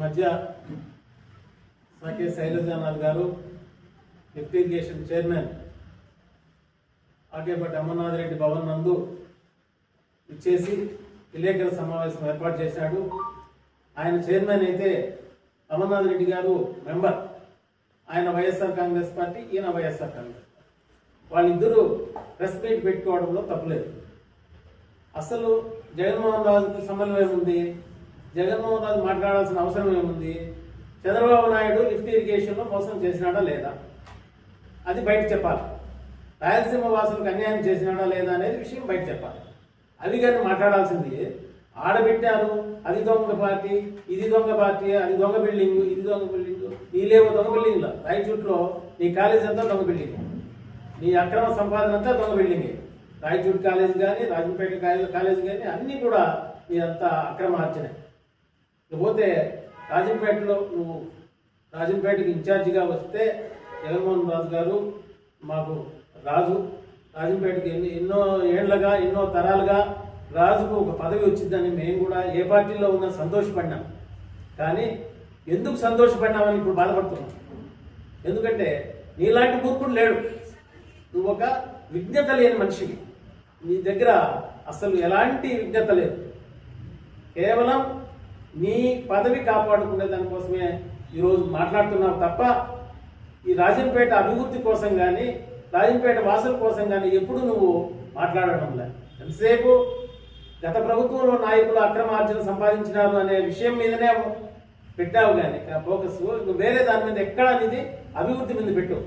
మధ్య సాకే శైలజానాథ్ గారు lift irrigation chairman Akepati Amarnath Reddy Bhavan నందు ఇచ్చేసి విలేకరుల సమావేశం ఏర్పాటు చేశాడు. ఆయన చైర్మన్ అయితే అమర్నాథ్ రెడ్డి గారు మెంబర్. ఆయన వైఎస్ఆర్ కాంగ్రెస్ పార్టీ, ఈయన వైఎస్ఆర్ కాంగ్రెస్. వాళ్ళిద్దరూ ప్రెస్ మీట్ పెట్టుకోవడంలో తప్పులేదు. అసలు జగన్మోహన్ రాజుకి సమన్వయం ఉంది. జగన్మోహన్ రాజు మాట్లాడాల్సిన అవసరం ఏముంది? చంద్రబాబు నాయుడు లిఫ్ట్ ఇరిగేషన్లో మోసం చేసినాడా లేదా అది బయట చెప్పాలి. రాయలసీమ వాసులకు అన్యాయం చేసినాడా లేదా అనేది విషయం బయట చెప్పాలి. అవి కానీ మాట్లాడాల్సింది ఆడబెట్టారు, అది దొంగ పార్టీ, ఇది దొంగ పార్టీ, అది దొంగ బిల్డింగ్, ఇది దొంగ బిల్డింగ్. నీలేమో దొంగ బిల్డింగ్లో రాయచూట్లో నీ కాలేజ్ అంతా దొంగ బిల్డింగ్, నీ అక్రమ సంపాదన అంతా దొంగ బిల్డింగే. రాయచూట్ కాలేజ్ కానీ, రాజంపేట కాలేజ్ కానీ అన్నీ కూడా ఇదంతా అక్రమ అర్చన. పోతే రాజంపేటలో నువ్వు రాజంపేటకి ఇన్ఛార్జిగా వస్తే జగన్మోహన్ రాజు గారు మాకు రాజు, రాజంపేటకి ఎన్నో ఏళ్లుగా ఎన్నో తరాలుగా రాజుకు ఒక పదవి వచ్చిందని మేము కూడా ఏ పార్టీలో ఉన్నా సంతోషపడినాం. కానీ ఎందుకు సంతోషపడినామని ఇప్పుడు బాధపడుతున్నాం. ఎందుకంటే నీలాంటి మూర్ఖుడు లేడు. నువ్వు ఒక విజ్ఞత లేని మనిషివి. నీ దగ్గర అసలు ఎలాంటి విజ్ఞత లేదు. కేవలం నీ పదవి కాపాడుకునే దానికోసమే ఈరోజు మాట్లాడుతున్నావు తప్ప ఈ రాజంపేట అభివృద్ధి కోసం కానీ, రాజంపేట వాసుల కోసం కానీ ఎప్పుడు నువ్వు మాట్లాడడం లేదు. ఎంతసేపు గత ప్రభుత్వంలో నాయకులు అక్రమార్జన సంపాదించినారు అనే విషయం మీదనే పెట్టావు. కానీ ఫోకస్ వేరే దాని మీద ఎక్కడ అనేది అభివృద్ధి మీద పెట్టు.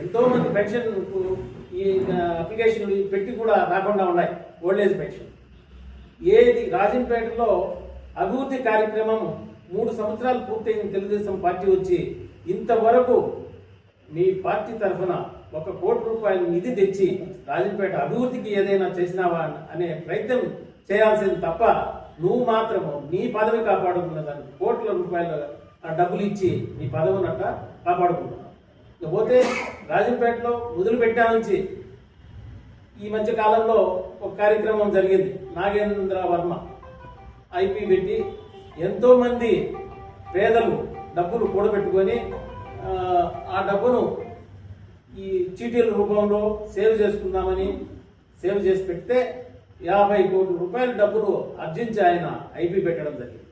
ఎంతోమంది పెన్షన్ ఈ అప్లికేషన్లు పెట్టి కూడా రాకుండా ఉన్నాయి, ఓల్డేజ్ పెన్షన్. ఏది రాజంపేటలో అభివృద్ధి కార్యక్రమం 3 సంవత్సరాలు పూర్తయిన తెలుగుదేశం పార్టీ వచ్చి ఇంతవరకు మీ పార్టీ తరఫున 1 కోటి రూపాయల నిధి తెచ్చి రాజంపేట అభివృద్ధికి ఏదైనా చేసినావా అనే ప్రయత్నం చేయాల్సింది తప్ప నువ్వు మాత్రము నీ పదవి కాపాడుకున్న దానికి కోట్ల రూపాయల డబ్బులు ఇచ్చి నీ పదవినట్ట కాపాడుకుంటున్నావు. పోతే రాజంపేటలో మొదలుపెట్టా నుంచి ఈ మధ్య కాలంలో ఒక కార్యక్రమం జరిగింది. నాగేంద్ర వర్మ ఐపీ పెట్టి ఎంతోమంది పేదలు డబ్బులు కూడబెట్టుకొని ఆ డబ్బును ఈ చీటీల రూపంలో సేవ్ చేసుకుందామని సేవ్ చేసి పెడితే 50 కోట్ల రూపాయల డబ్బులు అర్జించి ఆయన ఐపీ పెట్టడం జరిగింది.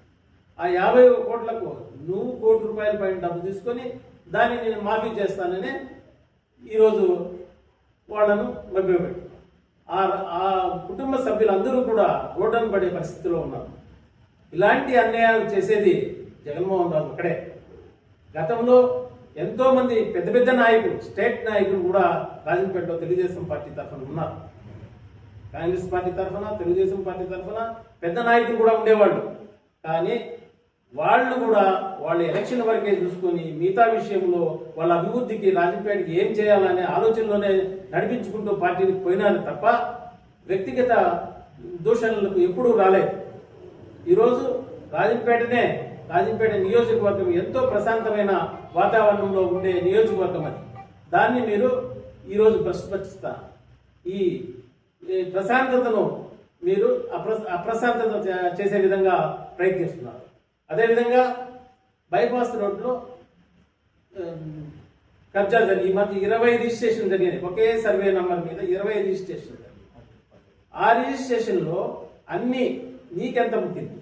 ఆ 50 కోట్లకు నువ్వు 1 కోటి రూపాయల పైన డబ్బు తీసుకొని దాన్ని నేను మాఫీ చేస్తానని ఈరోజు వాళ్ళను మభ్యపెట్టు. ఆ కుటుంబ సభ్యులందరూ కూడా రోడ్డున పడే పరిస్థితిలో ఉన్నారు. ఇలాంటి అన్యాయాలు చేసేది జగన్మోహన్ రాజు ఒక్కడే. గతంలో ఎంతోమంది పెద్ద పెద్ద నాయకులు, స్టేట్ నాయకులు కూడా రాజంపేటలో తెలుగుదేశం పార్టీ తరఫున ఉన్నారు. కాంగ్రెస్ పార్టీ తరఫున, తెలుగుదేశం పార్టీ తరఫున పెద్ద నాయకులు కూడా ఉండేవాళ్ళు. కానీ వాళ్ళు కూడా వాళ్ళ ఎలక్షన్ వరకే చూసుకొని మిగతా విషయంలో వాళ్ళ అభివృద్ధికి రాజంపేటకి ఏం చేయాలనే ఆలోచనలోనే నడిపించుకుంటూ పార్టీకి పోయినారు తప్ప వ్యక్తిగత దూషణలకు ఎప్పుడూ రాలేదు. ఈరోజు రాజంపేట నియోజకవర్గం ఎంతో ప్రశాంతమైన వాతావరణంలో ఉండే నియోజకవర్గం అది. దాన్ని మీరు ఈరోజు ప్రశ్నిస్తారు. ఈ ప్రశాంతతను మీరు అప్రశాంతత చేసే విధంగా ప్రయత్నిస్తున్నారు. అదేవిధంగా బైపాస్ రోడ్లో కబ్జా జరిగి ఈ మధ్య 20 రిజిస్ట్రేషన్ జరిగినాయి. ఒకే సర్వే నంబర్ మీద 20 రిజిస్ట్రేషన్ జరిగింది. ఆ రిజిస్ట్రేషన్లో అన్నీ నీకెంత ముట్టింది?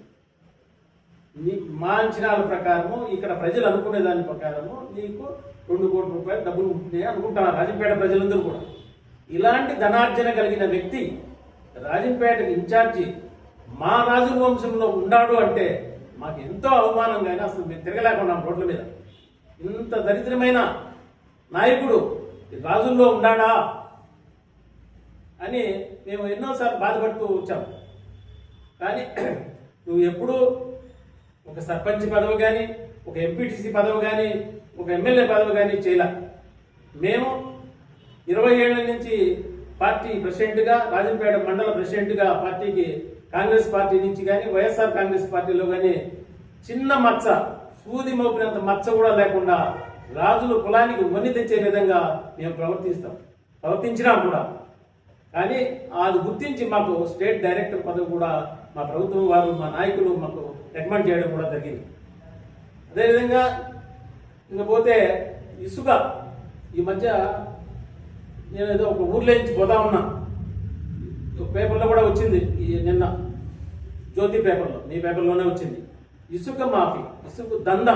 మా అంచనాల ప్రకారము, ఇక్కడ ప్రజలు అనుకునే దాని ప్రకారము నీకు 2 కోట్ల రూపాయలు డబ్బులు ఉంటున్నాయి అనుకుంటున్నారు రాజంపేట ప్రజలందరూ కూడా. ఇలాంటి ధనార్జన కలిగిన వ్యక్తి రాజంపేటకి ఇన్ఛార్జి మా రాజుల వంశంలో ఉన్నాడు అంటే మాకు ఎంతో అవమానంగానే అసలు మేము తిరగలేకున్నాం రోడ్ల మీద. ఇంత దరిద్రమైన నాయకుడు రాజుల్లో ఉన్నాడా అని మేము ఎన్నోసార్లు బాధపడుతూ వచ్చాము. కానీ నువ్వు ఎప్పుడూ ఒక సర్పంచ్ పదవి కానీ, ఒక ఎంపీటీసీ పదవి కానీ, ఒక ఎమ్మెల్యే పదవి కానీ చేయలే. మేము 20 ఏళ్ల నుంచి పార్టీ ప్రెసిడెంట్గా, రాజంపేట మండల ప్రెసిడెంట్గా పార్టీకి కాంగ్రెస్ పార్టీ నుంచి కానీ, వైఎస్ఆర్ కాంగ్రెస్ పార్టీలో కానీ చిన్న మచ్చ, సూది మోపినంత మచ్చ కూడా లేకుండా రాజులు కులానికి వన్ని తెచ్చే విధంగా మేము ప్రవర్తించినాం కూడా. కానీ అది గుర్తించి మాకు స్టేట్ డైరెక్టర్ పదవి కూడా మా ప్రభుత్వం వారు, మా నాయకులు మాకు రికమెండ్ చేయడం కూడా జరిగింది. అదేవిధంగా ఇంకా పోతే ఇసుక ఈ మధ్య నేను ఏదో ఒక ఊర్లో నుంచి పోతా ఉన్నా, పేపర్లో కూడా వచ్చింది నిన్న, జ్యోతి పేపర్లో, మీ పేపర్లోనే వచ్చింది. ఇసుక మాఫీ, ఇసుక దంద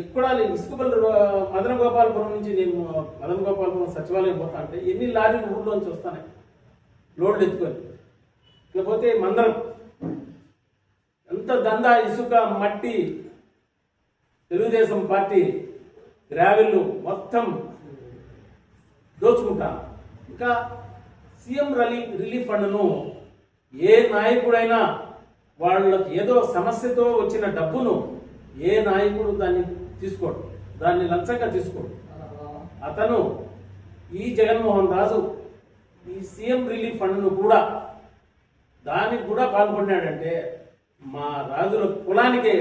ఎక్కడ ఇసుక మదన గోపాలపురం నుంచి నేను మదన గోపాలపురం సచివాలయం పోతా అంటే ఎన్ని లారీలు ఊళ్ళోంచి వస్తాయి లోడ్లు ఎత్తుకొని. లేకపోతే మందరం ఎంత దంద, ఇసుక మట్టి, తెలుగుదేశం పార్టీ గ్రావెళ్ళు మొత్తం దోచుకుంటా. ఇంకా సీఎం రిలీఫ్ ఫండ్ను ఏ నాయకుడైనా వాళ్ళకి ఏదో సమస్యతో వచ్చిన డబ్బును ఏ నాయకుడు దాన్ని తీసుకోడు, దాన్ని లంచంగా తీసుకోడు. అతను ఈ జగన్మోహన్ రాజు ఈ సీఎం రిలీఫ్ ఫండ్ను కూడా దానికి కూడా పాల్గొన్నాడంటే మా రాజుల కులానికే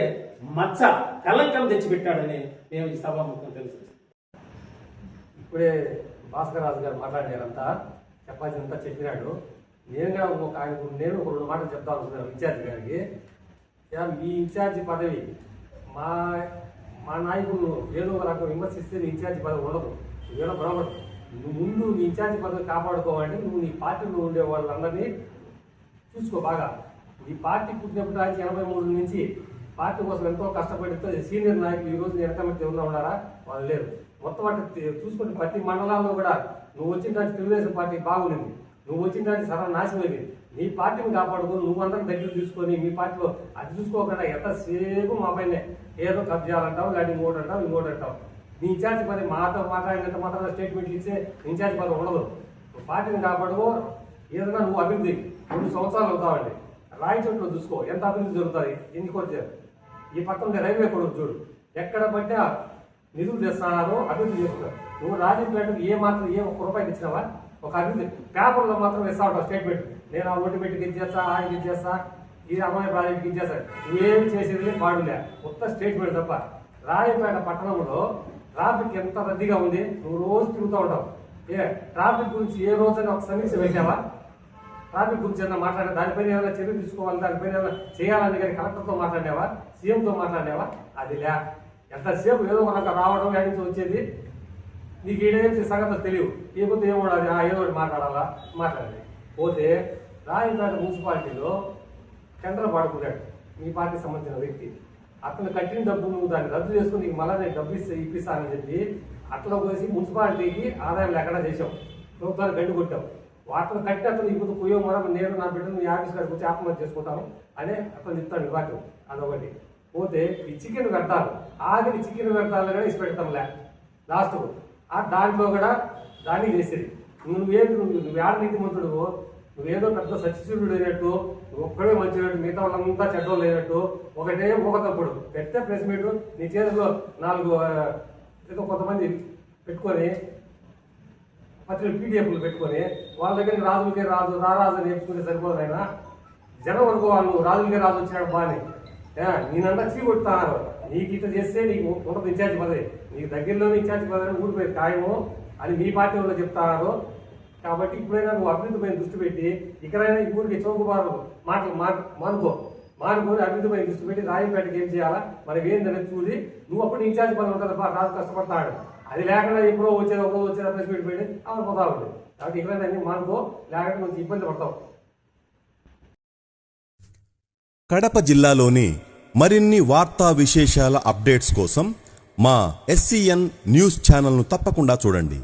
మచ్చ, కలంకం తెచ్చిపెట్టాడని మేము ఈ సభాముఖం తెలుసు. ఇప్పుడే భాస్కర్ రాజు గారు మాట్లాడారంతా, చెప్పాల్సినంతా చెప్పినాడు. నేను ఒక రెండు మాటలు చెప్తా అనుకున్నాను ఇన్ఛార్జి గారికి. ఈ ఇన్ఛార్జి పదవి మా నాయకులు ఏదో ఒక రకం విమర్శిస్తే నీ ఇన్ఛార్జి పదవి ఉండదు. ఏదో బరాబర్ ముందు నీ ఇన్ఛార్జి పదవి కాపాడుకోవాలంటే నువ్వు నీ పార్టీలో ఉండే వాళ్ళందరినీ చూసుకో బాగా. ఈ పార్టీ పుట్టినప్పుడు 1983 నుంచి పార్టీ కోసం ఎంతో కష్టపడితే సీనియర్ నాయకులు ఈ రోజు వెనకమంటే ఉన్నారా? వాళ్ళు లేరు. మొత్తం అంటే చూసుకుంటే ప్రతి మండలాల్లో కూడా నువ్వు వచ్చిన దానికి తెలుగుదేశం పార్టీ బాగుంది, నువ్వు వచ్చిన దానికి సర్వనాశనమైంది. నీ పార్టీని కాపాడుకొని నువ్వు అందరం దగ్గర తీసుకొని మీ పార్టీలో అది చూసుకోకుండా ఎంతసేపు మా పైన ఏదో కబ్జాలంటావు, లేకపోతే ఇంకోటి అంటావు, ఇంకోటి అంటావు. నీ ఇన్ఛార్జి పది మాతో మాట్లాడినంత మాత్రం స్టేట్మెంట్లు ఇచ్చే ఇన్ఛార్జి పది ఉండదు. పార్టీని కాపాడుకో, ఏదైనా నువ్వు అభివృద్ధి 2 సంవత్సరాలు అవుతావండి. రాయచోట్లో చూసుకో ఎంత అభివృద్ధి జరుగుతుంది, ఎన్ని కోట్లు. ఈ పక్కన రైల్వే కూడా చూడు, ఎక్కడ పడ్డా నిధులు తెస్తున్నారో అభివృద్ధి చేస్తున్నారు. నువ్వు రాజంపేటకు ఏ ఒక్క రూపాయలు ఇచ్చినావా? ఒక అభివృద్ధి పేపర్లో మాత్రం ఇస్తా ఉంటావు స్టేట్మెంట్. నేను ఆ ఓటు పెట్టి ఇచ్చేస్తా, ఆయన ఇచ్చేస్తా, ఇది అమ్మాయి ప్రాజెక్ట్కి ఇచ్చేస్తా. నువ్వేమి చేసేది పాడులే, కొత్త స్టేట్మెంట్ తప్ప. రాజంపేట పట్టణంలో ట్రాఫిక్ ఎంత రద్దీగా ఉంది, నువ్వు రోజు తిరుగుతూ ఉంటావు. ట్రాఫిక్ గురించి ఏ రోజైనా ఒక సమీక్ష పెట్టావా? ట్రాఫిక్ గురించి ఏదైనా మాట్లాడే దానిపైన ఏమైనా చర్య తీసుకోవాలి, దానిపైన ఏమైనా చేయాలని కానీ కలెక్టర్తో మాట్లాడినావా, సీఎంతో మాట్లాడినావా? అది లే. ఎంతసేపు ఏదో మనకు రావడం ఏడు నుంచి వచ్చేది, నీకు ఏడేం సంగతి తెలియదు. లేకపోతే ఏమోడాలి, ఏదో ఒకటి మాట్లాడాలా, మాట్లాడాలి. పోతే రాజంపేట మున్సిపాలిటీలో టెండర్ పాడుకున్నాడు మీ పార్టీకి సంబంధించిన వ్యక్తి. అతను కట్టిన డబ్బు నువ్వు దాన్ని రద్దు చేసుకుని నీకు మళ్ళీ నేను డబ్బు ఇప్పిస్తానని చెప్పి అట్లా పోసి మున్సిపాలిటీకి ఆదాయం లేకుండా చేసావు, ప్రభుత్వాన్ని గడ్డి కొట్టావు. వాటిని కట్టి అతను ఇప్పుడు పోయో మనం నేను నా బిడ్డను ఈ ఆఫీస్ గారికి వచ్చి ఆత్మహత్య చేసుకుంటాను అని అతను చెప్తాను. వాటి అదొకటి. పోతే ఈ చికెన్ కడతారు, ఆఖరి చికెన్ కడతారు కానీ ఇసి పెడతాంలే లాస్ట్. దాంట్లో కూడా దాన్ని చేసేది నువ్వు ఏడ నీతిమంతుడు, నువ్వేదో పెద్ద సత్యశూరుడు అయినట్టు, నువ్వు ఒక్కడే మంచినట్టు, మిగతా వాళ్ళంతా చెడ్డోళ్ళు అయినట్టు ఒకటే తప్పుడు పెద్ద ప్రెస్ మీట్ నీ చేతిలో 4 ఏదో కొంతమంది పెట్టుకొని పత్రికలు పీడిఎఫ్లు పెట్టుకొని వాళ్ళ దగ్గరికి రాజులకే రాజు రారాజు నేర్చుకుంటే సరిపోదు. అయినా జనం అనుకోవాలి నువ్వు రాజులకే రాజు వచ్చినాడు బాని, నేనంతా చీకొట్టుతున్నారు. నీకు ఇట్లా చేస్తే నీకు ఉండదు ఇన్ఛార్జి పదవి, నీకు దగ్గరలోనే ఇన్ఛార్జి పదవి ఊడిపోయి ఖాయము అని మీ పార్టీ వాళ్ళు చెప్తున్నారు. కాబట్టి ఇప్పుడైనా నువ్వు అభివృద్ధి పైన దృష్టి పెట్టి ఇక్కడైనా ఈ ఊరికి చౌకబారు మాటలు మానుకొని అభివృద్ధి పైన దృష్టి పెట్టి రాజంపేటకి ఏం చేయాలా మనకి ఏంటనేది చూసి నువ్వు అప్పుడు ఇన్ఛార్జి పదవి ఉంటుంది. రాజు కష్టపడతాడు, అది లేకుండా ఎప్పుడో వచ్చేదా ప్రెస్ మీట్ పెట్టి అవును పోతా ఉంటుంది. కాబట్టి ఇక్కడైనా అన్ని మానుకో, లేకపోతే కొంచెం ఇబ్బంది పడతావు. కడప జిల్లాలోని మరిన్ని వార్తా విశేషాల అప్డేట్స్ కోసం మా SCN న్యూస్ ఛానల్ను తప్పకుండా చూడండి.